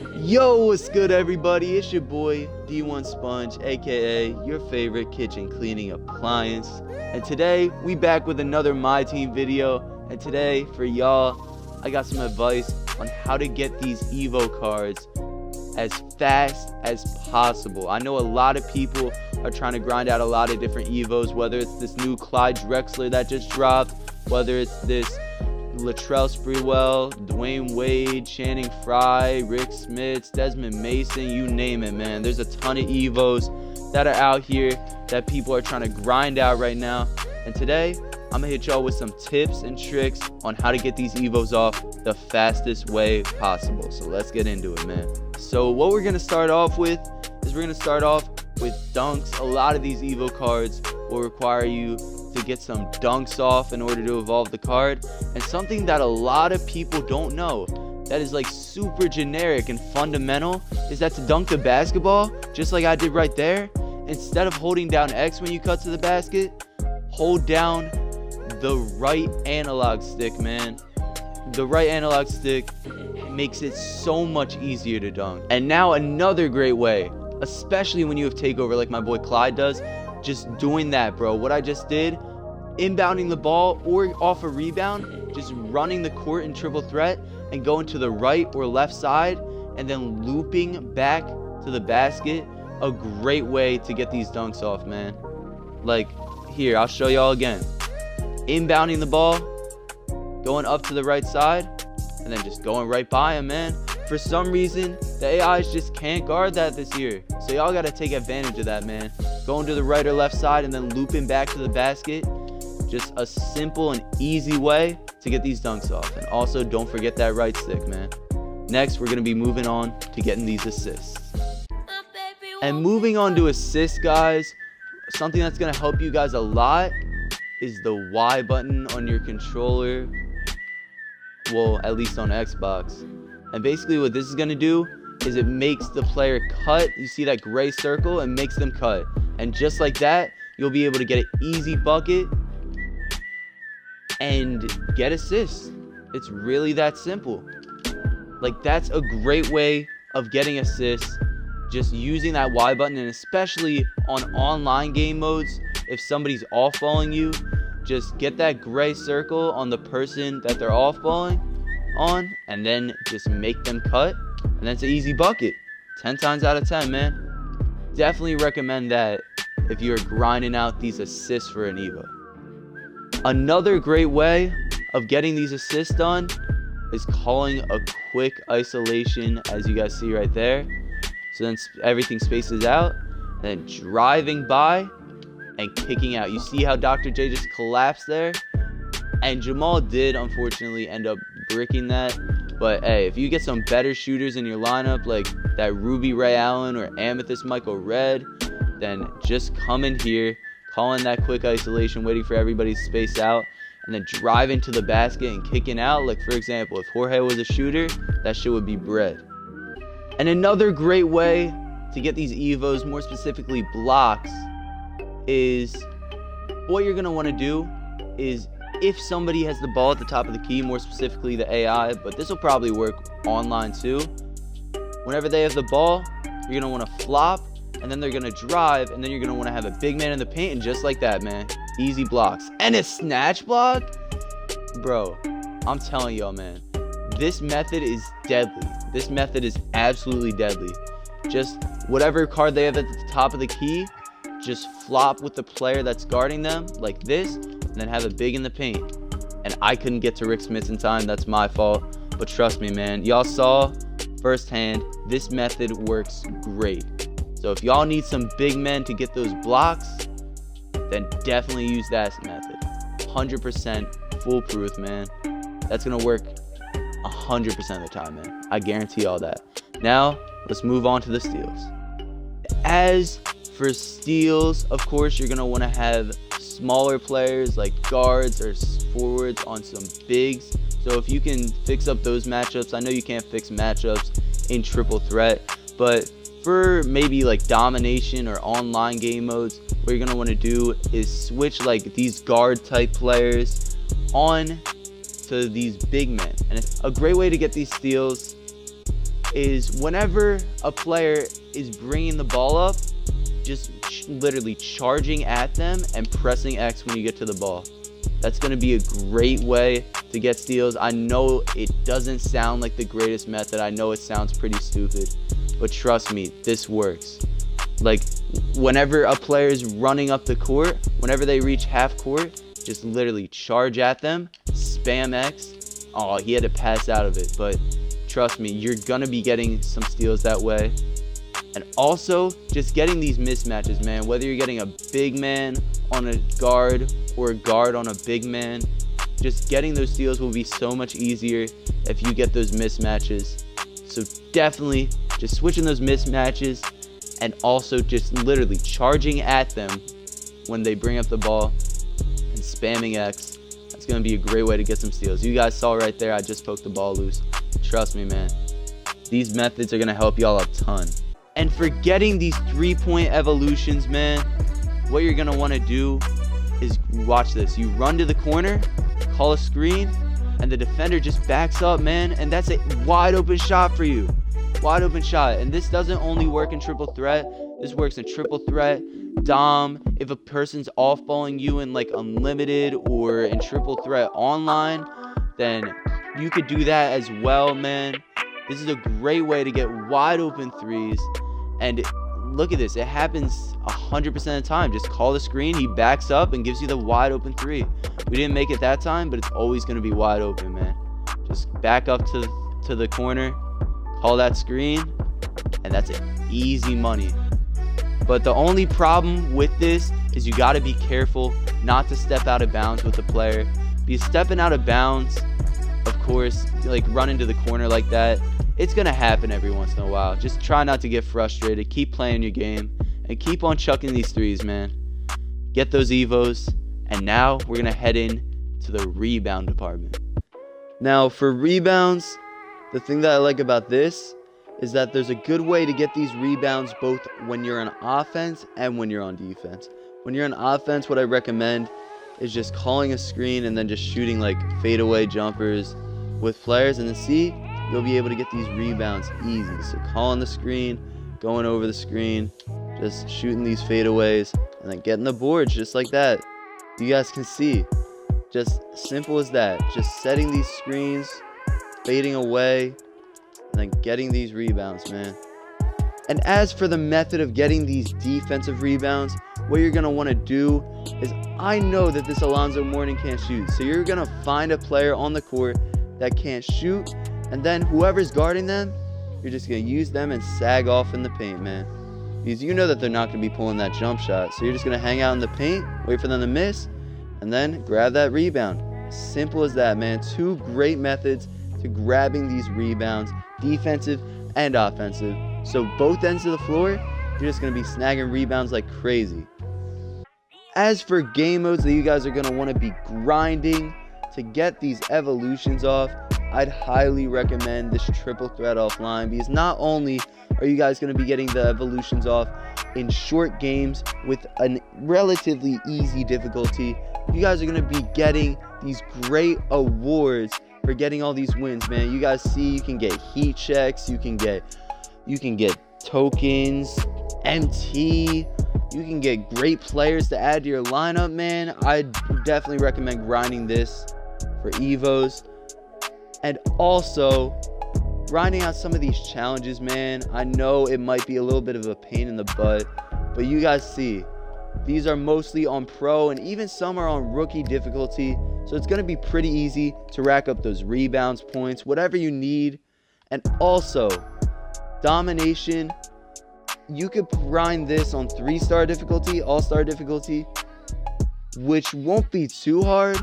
Yo, what's good, everybody? It's your boy D1 Sponge, aka your favorite kitchen cleaning appliance, and today we back with another My Team video. And today for y'all, I got some advice on how to get these Evo cards as fast as possible. I know a lot of people are trying to grind out a lot of different Evos, whether it's this new Clyde Drexler that just dropped, whether it's this Latrell Sprewell, Dwayne Wade, Channing Frye, Rick Smits, Desmond Mason, you name it, man. There's a ton of Evos that are out here that people are trying to grind out right now. And today, I'm gonna hit y'all with some tips and tricks on how to get these Evos off the fastest way possible. So let's get into it, man. So what we're gonna start off with is we're gonna start off with dunks. A lot of these Evo cards will require you to get some dunks off in order to evolve the card. And something that a lot of people don't know that is like super generic and fundamental is that to dunk the basketball, just like I did right there, instead of holding down X when you cut to the basket, hold down the right analog stick, man. The right analog stick makes it so much easier to dunk. And now another great way, especially when you have takeover like my boy Clyde does, just doing that, bro. What I just did, inbounding the ball or off a rebound, just running the court in triple threat and going to the right or left side and then looping back to the basket. A great way to get these dunks off, man. Like here, I'll show y'all again. Inbounding the ball, going up to the right side, and then just going right by him, man. For some reason, the AIs just can't guard that this year. So y'all got to take advantage of that, man. Going to the right or left side and then looping back to the basket. Just a simple and easy way to get these dunks off. And also, don't forget that right stick, man. Next, we're going to be moving on to getting these assists. And moving on to assists, guys, something that's going to help you guys a lot is the Y button on your controller. Well, at least on Xbox. And basically what this is going to do is it makes the player cut. You see that gray circle? It makes them cut. And just like that, you'll be able to get an easy bucket and get assists. It's really that simple. Like, that's a great way of getting assists, just using that Y button. And especially on online game modes, if somebody's off-balling you, just get that gray circle on the person that they're off-balling on, and then just make them cut, and that's an easy bucket. 10 times out of 10, man. Definitely recommend that if you're grinding out these assists for an Evo. Another great way of getting these assists done is calling a quick isolation, as you guys see right there. So then everything spaces out, and then driving by and kicking out. You see how Dr. J just collapsed there? And Jamal did unfortunately end up bricking that. But hey, if you get some better shooters in your lineup, like that Ruby Ray Allen or Amethyst Michael Red, then just come in here, calling that quick isolation, waiting for everybody to space out, and then driving to the basket and kicking out. Like, for example, if Jorge was a shooter, that shit would be bread. And another great way to get these Evos, more specifically blocks, is what you're going to want to do is, if somebody has the ball at the top of the key, more specifically the AI, but this will probably work online too. Whenever they have the ball, you're going to want to flop, and then they're going to drive, and then you're going to want to have a big man in the paint, and just like that, man, easy blocks. And a snatch block? Bro, I'm telling y'all, man, this method is deadly. This method is absolutely deadly. Just whatever card they have at the top of the key, just flop with the player that's guarding them like this, and then have a big in the paint. And I couldn't get to Rick Smits in time. That's my fault. But trust me, man, y'all saw firsthand, this method works great. So if y'all need some big men to get those blocks, then definitely use that method. 100% foolproof, man. That's going to work 100% of the time, man. I guarantee all that. Now, let's move on to the steals. As for steals, of course, you're going to want to have smaller players like guards or forwards on some bigs. So if you can fix up those matchups, I know you can't fix matchups in triple threat, but for maybe like domination or online game modes, what you're going to want to do is switch like these guard type players on to these big men. And it's a great way to get these steals is whenever a player is bringing the ball up, just literally charging at them and pressing X when you get to the ball. That's going to be a great way to get steals. I know it doesn't sound like the greatest method. I know it sounds pretty stupid, but trust me, this works. Like, whenever a player is running up the court, whenever they reach half court, just literally charge at them, spam X. Oh, he had to pass out of it, but trust me, you're going to be getting some steals that way. And also, just getting these mismatches, man. Whether you're getting a big man on a guard or a guard on a big man, just getting those steals will be so much easier if you get those mismatches. So definitely just switching those mismatches and also just literally charging at them when they bring up the ball and spamming X. That's going to be a great way to get some steals. You guys saw right there, I just poked the ball loose. Trust me, man. These methods are going to help y'all a ton. And for getting these 3-point evolutions, man, what you're going to want to do is watch this. You run to the corner, call a screen, and the defender just backs up, man. And that's a wide open shot for you. Wide open shot. And this doesn't only work in triple threat. This works in triple threat, dom. If a person's off-balling you in like unlimited or in triple threat online, then you could do that as well, man. This is a great way to get wide open threes. And look at this. It happens 100% of the time. Just call the screen. He backs up and gives you the wide open three. We didn't make it that time, but it's always going to be wide open, man. Just back up to the corner. Call that screen. And that's it. Easy money. But the only problem with this is you got to be careful not to step out of bounds with the player. Because stepping out of bounds, of course, like run into the corner like that, it's going to happen every once in a while. Just try not to get frustrated. Keep playing your game. And keep on chucking these threes, man. Get those evos. And now we're going to head in to the rebound department. Now, for rebounds, the thing that I like about this is that there's a good way to get these rebounds both when you're on offense and when you're on defense. When you're on offense, what I recommend is just calling a screen and then just shooting like fadeaway jumpers with players. And then see, you'll be able to get these rebounds easy. So calling the screen, going over the screen, just shooting these fadeaways, and then getting the boards just like that. You guys can see, just simple as that. Just setting these screens, fading away, and then getting these rebounds, man. And as for the method of getting these defensive rebounds, what you're going to want to do is, I know that this Alonzo Mourning can't shoot. So you're going to find a player on the court that can't shoot. And then whoever's guarding them, you're just going to use them and sag off in the paint, man. Because you know that they're not going to be pulling that jump shot. So you're just going to hang out in the paint, wait for them to miss, and then grab that rebound. Simple as that, man. Two great methods to grabbing these rebounds, defensive and offensive. So both ends of the floor, you're just going to be snagging rebounds like crazy. As for game modes that you guys are going to want to be grinding to get these evolutions off, I'd highly recommend this triple threat offline, because not only are you guys going to be getting the evolutions off in short games with a relatively easy difficulty, you guys are going to be getting these great awards for getting all these wins, man. You guys see, you can get heat checks, you can get tokens, MT, you can get great players to add to your lineup, man. I'd definitely recommend grinding this for evos. And also grinding out some of these challenges, man. I know it might be a little bit of a pain in the butt, but you guys see, these are mostly on pro, and even some are on rookie difficulty. So it's going to be pretty easy to rack up those rebounds, points, whatever you need. And also, domination, you could grind this on 3-star difficulty, all-star difficulty, which won't be too hard.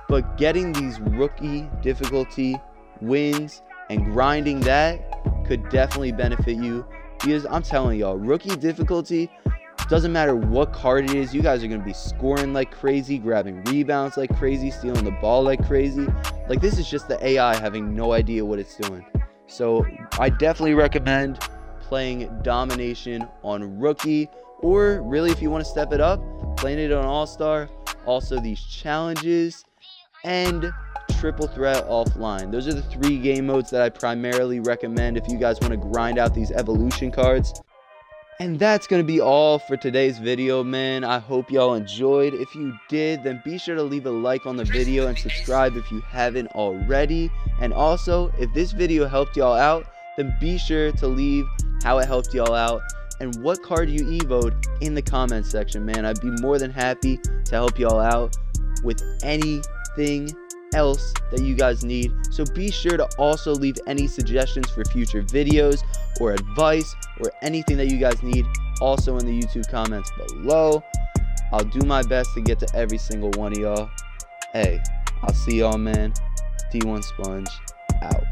But getting these rookie difficulty wins and grinding that could definitely benefit you. Because I'm telling y'all, rookie difficulty, doesn't matter what card it is, you guys are going to be scoring like crazy, grabbing rebounds like crazy, stealing the ball like crazy. Like, this is just the AI having no idea what it's doing. So I definitely recommend playing domination on rookie, or really if you want to step it up, playing it on all-star. Also these challenges and Triple Threat offline. Those are the 3 game modes that I primarily recommend if you guys want to grind out these evolution cards. And that's going to be all for today's video, man. I hope y'all enjoyed. If you did, then be sure to leave a like on the video and subscribe if you haven't already. And also, if this video helped y'all out, then be sure to leave how it helped y'all out and what card you evoed in the comment section, man. I'd be more than happy to help y'all out with anything else that you guys need. So be sure to also leave any suggestions for future videos or advice or anything that you guys need also in the YouTube comments below. I'll do my best to get to every single one of y'all. Hey, I'll see y'all, man. D1 Sponge out.